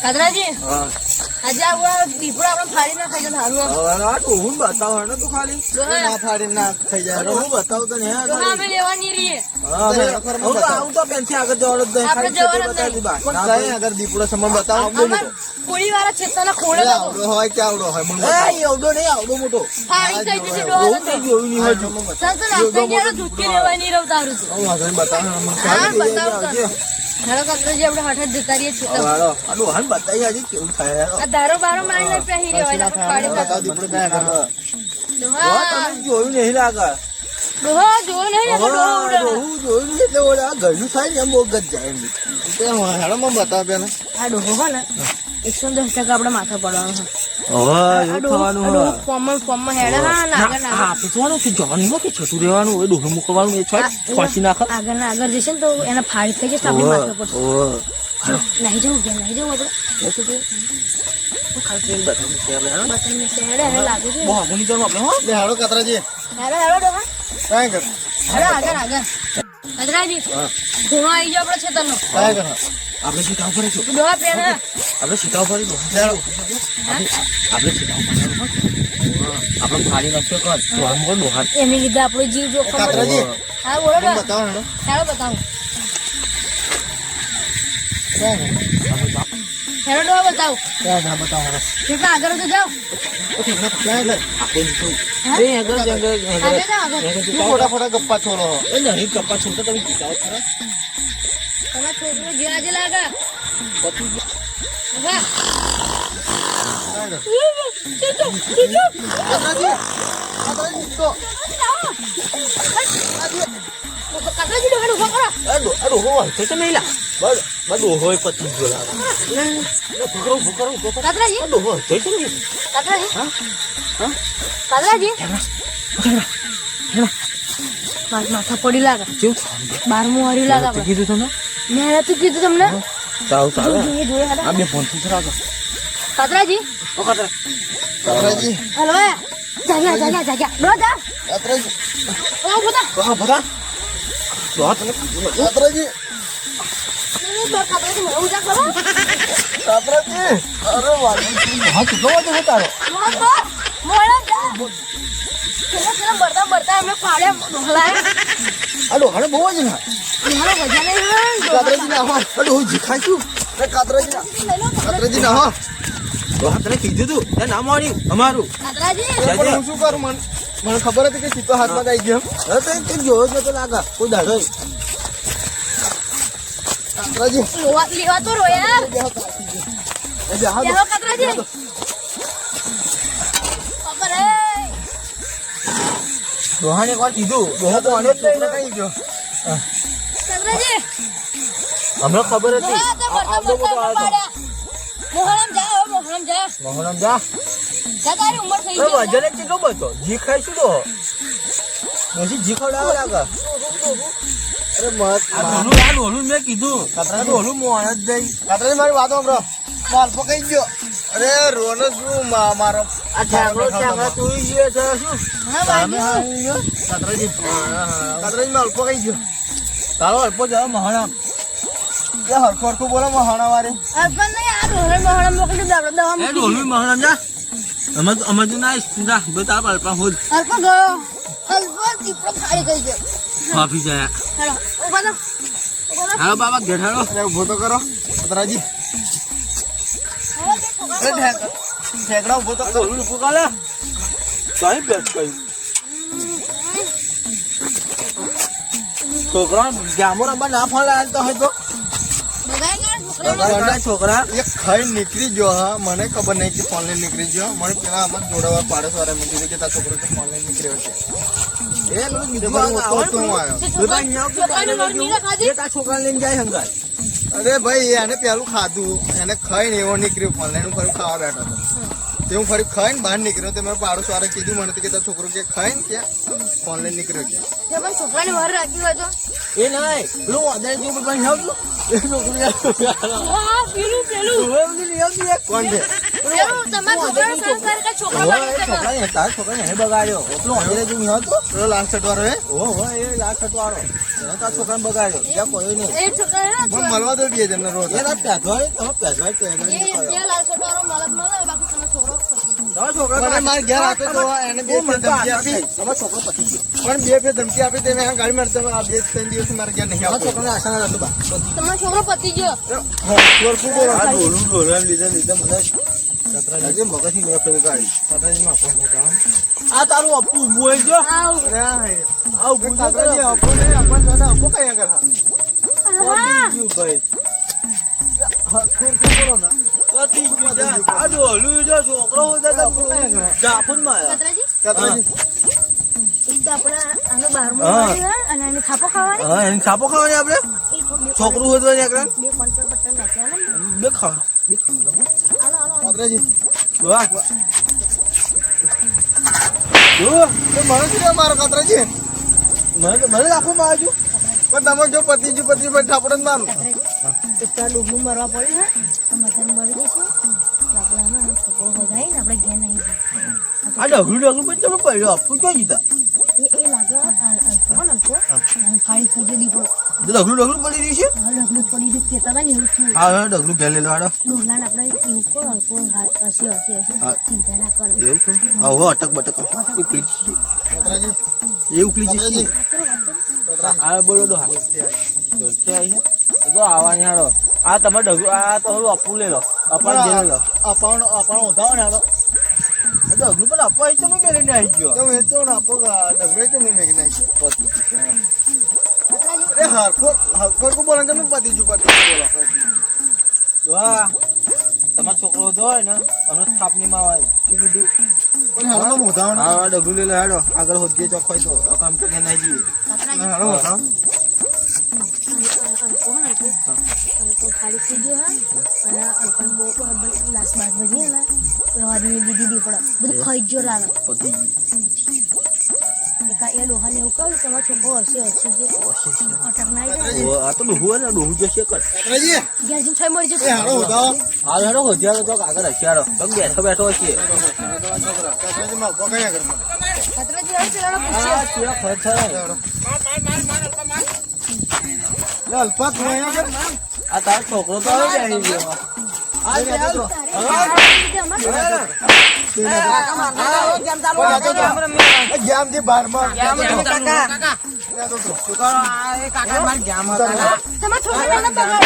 કાદરાજી હા આજે આ દીપડો આપણે ફાડી ના ખાઈ જાય સારું આ તો હું બતાવો ને તું ખાલી ના ફાડી ના થઈ જાય હું બતાવું તને હે તો અમે લેવાની રહીએ હા હું તો પેનથી આગળ જવાનું જ નહીં આપણે જવાનું જ નહીં. પણ કઈ અગર દીપડો સમય બતાવો અમાર કોળી વાળા છેતાના ખોળે તો આવડો હોય કે આવડો હોય મને એ આવડો નહીં આવડો મોટો ફાડી થઈ જશે બહુ ડોહા તો જોયું નહીં હજુ ચાલ તો નાસ્તા ગયા દૂધ લેવાની રહું તારું તો હું આગળ બતાવો હા બતાવ તો હેલો કાદરાજી આપણે હઠ જતા રહીએ છીએ તો. આ ડોહાને બતાવી હજી કેવું થાય આ દારો બારો મારી ના પહેરી રહેવાય ફાડી બતાવો દીપડો કઈ આગળ ડોહા તમે જોયું નહીં લાગે ડોહા જો નહીં આ ડોહા ઉડે હું જોયું નહીં એટલે ઓલા ગયું થાય ને એમ બહુ ગજ જાય એમ હેડો મને બતાવો પેલા આ ડોહો હોય ને 110% આપણે માથા પડવાનું છે હવે એવું થવાનું ફોર્મમાં હેડે હા ને આગળ ને આગળ. આપણે જોવાનું છે જવાની કે છતું રહેવાનું હોય ડોહો મૂકવાનું એ ફાંસી નાખે આગળ ને આગળ જશે ને તો એને ફાડી થઈ જશે આપણે માથા પડશે નહીં જવું ગયા નહીં જવું આપણે બતાવીને હેડે હેડે લાગુ છે હેડો કાતરાજી હેડે હેડે ડોહા કઈ કર હેડે આગળ આગળ કાદરાજી ધોવા આવી ગયો આપણે છેતરનો કઈ કર આપણે સીધા ઉપર છું ડોહા પેન હે આપણે સીધા ઉપર આપણે સીધા ઉપર આપણે ફાડી નાખ્યો કર તો આમ બોલ ડોહા એની લીધે આપણો જીવ જોખમ કાતરાજી હા બોલો મને ડોહા બતાવો હેડો હેડો બતાવું કઈ હેડો ડોહા બતાવું કર બતાવો કેટલા આગળ તો જાઓ કઈ કર એ આગળ આગળ જાઓ આગળ ફોટા ફોટા ગપ્પા છોડો એ નહીં કપ્પા છૂટતો તમે સીધા ખરા તમારા છોકરો જે આજે લાગે વાહ કાદરાજી ડોહા ઉભા કરો ડોહો હોય તો નહીં લા બસ ડોહો હોય પછી જો લાગે કાદરાજી ડોહો હોય તો નહીં કાદરાજી હા હા કાદરાજી માથા પડી લાગે કેવું 12મું વાળી લાગે આપણે કીધું તમને મેં તું કીધું તમને ચાલો ચાલો જોઈએ આ બે ફોન થી રાખો કાદરાજી ઓ કાતરા કાતરાજી હલો જાગ્યા ડો જા કાતરાજી ઓ બોતા હા બધા ડોહા તમે કાતરાજી કાદરાજી મને ઉજા કરો કાતરાજી અરે વાલી હા કેટલો વાગે તારો મોડા જા બરતા અમે પાડે ઢોલાય આ ડોહાને બહુ જ ના મારો વજન નહીં કાતરાજી ના હો ડોહો જીખાયું કાતરાજી ના હો ડોહા તને કીધું તું તે નામ આવ્યું અમારું કાદરાજી પણ હું શું કરું મને ખબર હતી કે સીધો હાથમાં આવી ગયો હવે તે જોયો જ નતો લાગે કોઈ દાડો કાતરાજી લેવા તો રો યાર લેવા કાદરાજી પકડ એ ડોહાને કોણ કીધું ડોહો તો આને જ લઈને કઈ ગયો કાદરાજી અમને ખબર હતી બરતા બરતા પાડ્યા મોહરમ જા મોહનમ જા જા તારી ઉંમર થઈ એ ગઈ વજન કેટલો બચો જી ખાઈશું ડોહો પછી જી ખવડાવે લાગે અરે મત આ ડોલું મેં કીધું આ ડોલું મોણ જ દઈ કાતરાજી મારી વાત સાંભળો માલ પકાઈ ગયો અરે રોનો શું મારો આ ચાંગડો તું જે છે શું હા બાજુ કાતરાજી માલ પકાઈ ગયો તારો અલ્પો જાવ મહારામ એ હરખું હરખું બોલો મહાણા વારે અર્પણ નહીં આ ઢોરે મોહરમ મોકલી દે દવા એ ડોલું મહારામ જા અમે તું ના જા બતા અલ્પા હોલ અર્પણ ગયો અલ્પણ દીપડો ફાડી ગઈ ગયો કોફી જાય હેલો ઉભા થા હાલો બાબા ઘેઠાડો અરે ઉભો તો કરો કાતરાજી હવે તે છોકરા અરે ઠેકડા ઉભો તો કરો ડોલું પુકાલે સાઈ બેસ કઈ છોકરા જામો રંબા ના ફોન લાલ તો હોય તો બગાઈ ગયા છોકરા એક ખાઈ નીકળી ગયો હા મને ખબર નહીં કે ફોન લઈને નીકળી ગયો મને પેલા આમ જ જોડાવા પાડોશ વાળા મેં કીધું કે તારો છોકરો તો ફોન લઈને નીકળ્યો છે એ પેલું બીજું હું આવે તો હું આવ્યો છોકરા લઈને જાય હંગાય અરે ભાઈ એને પેલું ખાધું એને ખાઈને એવો નીકળ્યો ફોન લઈને ફરી ખાવા બેઠો હતો તે હું ફરી ખાઈને બહાર નીકળ્યો તે મારા પાડોશ વાળા કીધું મને કે તારો છોકરો કે ખાઈને કે ફોન લઈને નીકળ્યો કે તે પણ છોકરાની વાર રાખી હોય તો એ નહીં પેલું વાદળ જેવું પણ આવતું એ છોકરી વાહ પેલું કોણ છે પેલું તમારા છોકરાનો સંસ્કાર કે છોકરો ઓવે, બની શકે. છોકરાને તારા છોકરાને એને બગાડ્યો પેલો અંગ્રેજ જેવું નહીં હતો? પેલો લાલ શર્ટ વાળો હે ઓહો, એ લાખ ખટવાળો એને તારા છોકરાને બગાડ્યો બીજા કોઈ નહીં. એ છોકરા મને મળવા દો બે જણને રોજ એ તારા પહેરવાય, તમે પહેરવાય તો એને નહીં એ કહ્યો. લાલ શર્ટવાળો મલક ન લે, બાકી તમારો છોકરો પતી તમારો છોકરો મને મારે ઘેર આપ્યો તો એને બે મને તો ધમકી આટલા આપી થાય. તમારો છોકરો પતી ગયો. પણ બે ફેર ધમકી આપી તે મેં ગાડી મારતો આ બે ત્રણ દિવસ મારે ઘેર નહીં તમારા આવતો છોકરાને આશા ના રાખો બા. તમારો છોકરો પતી ગયો. ચોરફું બોલો આ ડોલું લીધે મને હજી મગજની મેં પેલું કાઢી. આ તારું અપ્પુ ઊભું હોય જો. આવ. અરે આ હે. આ ઊભું છે કાતરાજી તારું. આપો ને આપણ દાદા આપો કઈ આગળ હા હા. પતી ગયું ભાઈ. થોડું બોલો ને પતી ગયું જા. આ ડોલું જો છોકરો હોય તો જાફરમાં આવ્યા. કતરાજી, કાતરાજી એક તો આપણે આનો 12મો હા. વાળી હે, અને આની થાપો ખાવાની. હા, એની છાપો ખાવાની આપણે એક બે છોકરું હોય તો એને એકલા બે પંચર બટન નાખ્યા ને. બે ખાવા. હાલો હાલો. કાતરાજી વાહ. જો, તો મને શું મારો કાતરાજી મને રાખવામાં આવજો. પણ તમે જો પતિ જો પતિ પર ઠાપડ જ મારું એક તો આ ડૂબલું મરવા પડ્યું હે, તો મધન મરી જશે. તો આપણે આનો છોકરો વધારી ને આપણે ઘેર નહીં જઈએ. આ ડગલું પણ ચલો પડ્યો અપ્પુ ક્યાં જીતા? એ લાગે અલ્પો હો ને અલ્પો. અને ફાડી થઈ ગઈ દીપડો. ડગલું પડી રહ્યું છે. હવે ડગલું પડી ગયું કહેતા હતા ને એવું થયું. હા હા, ડગલું ઘેર લેલો હાડો. ડોહલાને આપણે એવું કહો અલ્પો હસી હસી હસી હા. ચિંતા ના કરો. એવું કહું? હા, હવે અટક બટક ઉકલી જશે. કાતરાજી એ ઉકલી જશે. કાતરાજી વાતરો. હા, બોલો ડો હા. જોરથી આવી છે. એ તો આવવાની હાડો. આ તમે ડગલું આ તો હવે અપ્પુ લઈ લો. અપાન ઘેર લઈ લો. અપાણ ઉધાવ ને હાલો આ ડગલું પણ અપ્પા અહીં તમે મેળવીને આવી ગયો. તો એ તો આપો ડગરે કે હું મેગી નાખી કતરાજી, અરે હરખો કો બોલે તમે પતિ જો બોલો વાહ. તમારો છોકરો જો હોય ને અમે થાપની માં આવે શું કીધું? પણ હાલો ઉધાવ ને હા, ડગલું લઈ લો હાડો. આગળ હોદ્યે ચોખ્ખાઈ તો આ કામ તો ના જઈએ. કતરાજી. હાલો ઉધાવ અલ્પો હો ને અલ્પો. અલ્પો ફાડી થઈ ગયો હા. અને અલ્પો બહુ લાસ બાસ બધી ને રવાડી દીધી દીપડો બધું ખાઈ જ જો લાગે. પતી ગયું. એ ડોહાને એવું કહ્યું તમારો છોકરો હશે હશે જે અટક ના આવી જાય. ઓ, આ તો ડોહું હોય ને ડોહું જશે કર. કાતરાજી ઘેર જઈને છોય મરી એ જશે. હાલો ઉધાવ હાલ હેડો હોદ્યા તો આગળ હશિયારો. તમે બેઠો બેઠો છે. કાતરાજી માં બોકાઈ આગળ કતરાજી હવે પેલાનો પૂછ્યો. આ ચિયા ખર્ચ છે. લે અલ્પા તું અહીંયા કર આ તારો છોકરો તો હવે બેસી ગયો. આ બે ચાલ. મિત્રો. જામ જે બારમાં તમારા છોકરાને બગાડો.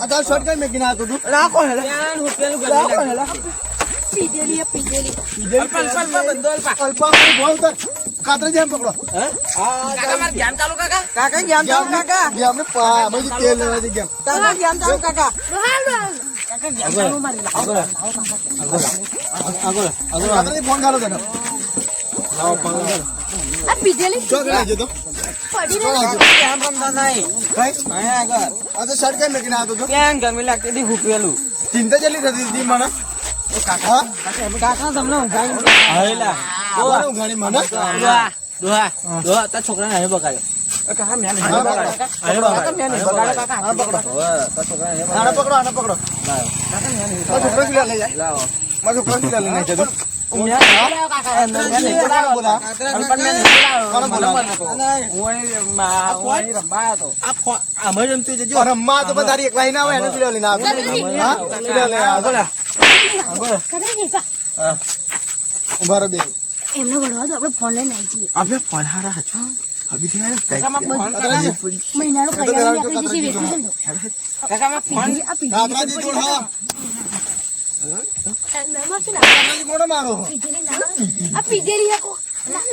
આ તાર શર્ટ કઈ મેકીને આવતો તું પીધેલી એ પીધેલી. અલ્પા મારી બોલ કર કાતરાજી એમ પકડો જામ ને પા અમે તેલ લેવા દે જામ ડોહાલ ડોહાલ. કાતરાજી ફોન ગાલો તને આ પીધેલી ચોક લાગજો તો પડી ચોક રહી. લાગજો કઈ આ તો શર્ટ કઈ મેકીને આવતો તું ચિંતા ચલી થતી હતી મને હા કોને ઉઘાડી મને તારા છોકરાને અહીં બગાડ્યો. હા પકડો આને પકડો આને પકડો મારો છોકરો કિલા લઈ જાય લાવો. મારો છોકરો કિલા લઈને જતો બોલા અમે રમતું જજો. રમવા તો બધા એક લાઈન આવે એને કિલો લઈને આવે હા કિલો લઈને આવે કતરાજી પા. ઉભા રહો બે એમને વળવા દો આપણે ફોન લઈને આવી જઈએ. આપણે પલહારા છો. મહિનાનું કરિયાણું આપી જશે વેચી છે ને તો. પીધેલી આ પીધેલી કાતરાજી જોડ હા નામ છે ને કાતરાજી કોને મારો પીધેલી નામ આ પીધેલી હે કો ના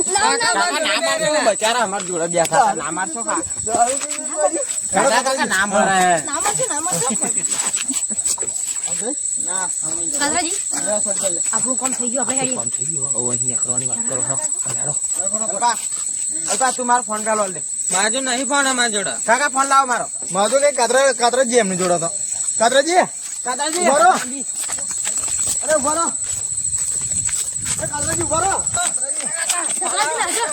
કાતરાજી આપણું કામ થઈ ગયું આપણે હેડીએ. તું મારો ફોન કાઢો લે. માજો નહીં ફોન અમારા જોડે. કાકા ફોન લાવો મારો. મારો કઈ કાતરાજી એમને જોડો કાતરાજી ઉભા રહો. અરે ઉભા રહો. અરે કાતરાજી ઉભા રહો. કાતરાજી લાજો.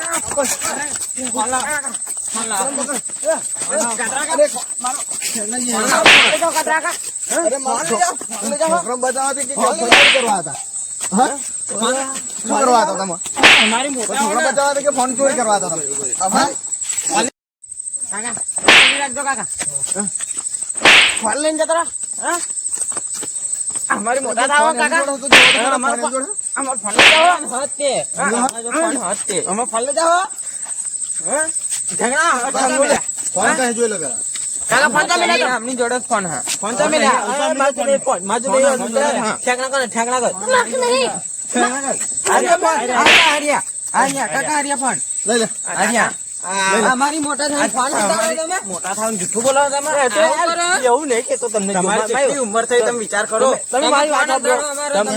ફોન લાવો. ફોન લાવો. અરે મારો અરે મારા છોકરો બતાવવાથી કે ફોન કરવા હતા હા શું કરવા હતા તમે અમારી મોટા છોકરો બતાવવાથી કે ફોન ચોરી કરવા હતા તમે અમારે કાકા ફોન રાખજો કાકા ફોન લઈને જતા રહો હા અમારી મોટા થાવ કાકા અમાર ફોન લઈ જાઓ હતે ફોન હતે અમાર ફોન લઈ જાઓ હા ઝઘડા ફોન કઈ જોઈ લો પેલા કાકા ફોન ચાલે ને આપની જોડે ફોન હા ફોન ચાલે ને માજુ દે ઠેકણા કર લાગતું નહીં આર્યા ફોન આર્યા કાકા આર્યા ફોન લઈ લે આર્યા અમારી મોટા થાય ફોન તમે મોટા થાય જૂઠું બોલો તમે એવું નહીં કે તો તમને તમારી કેટલી ઉંમર થઈ તમે વિચાર કરો તમે મારી વાત સાંભળો તમે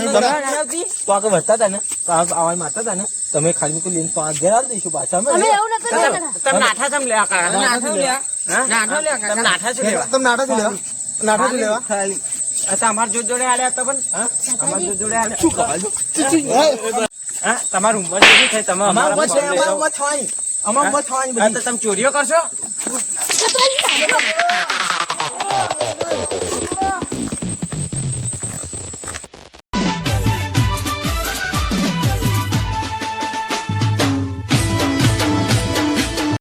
તો આગળ વધતા હતા ને તો આવાજ મારતા હતા ને તમે ખાલી કોઈ લઈને 5 ઘેર આવી દઈશું પાછા અમે એવું નતું કરતા તમે નાઠા તમે લે કાકા નાઠા લે નાઠા લે તમે નાઠા છે લેવા તમે નાટક લેવા નાટક લેવા તમાર જોડે આલ્યા તો પણ અમાર જોડે આલ્યા શું કહો હા તમારી ઉંમર કેટલી થઈ તમે અમાર ઉંમર છે અમાર ઉંમર થવાની અમાર ઉંમર થવાની બધી તમે ચોરીઓ કરશો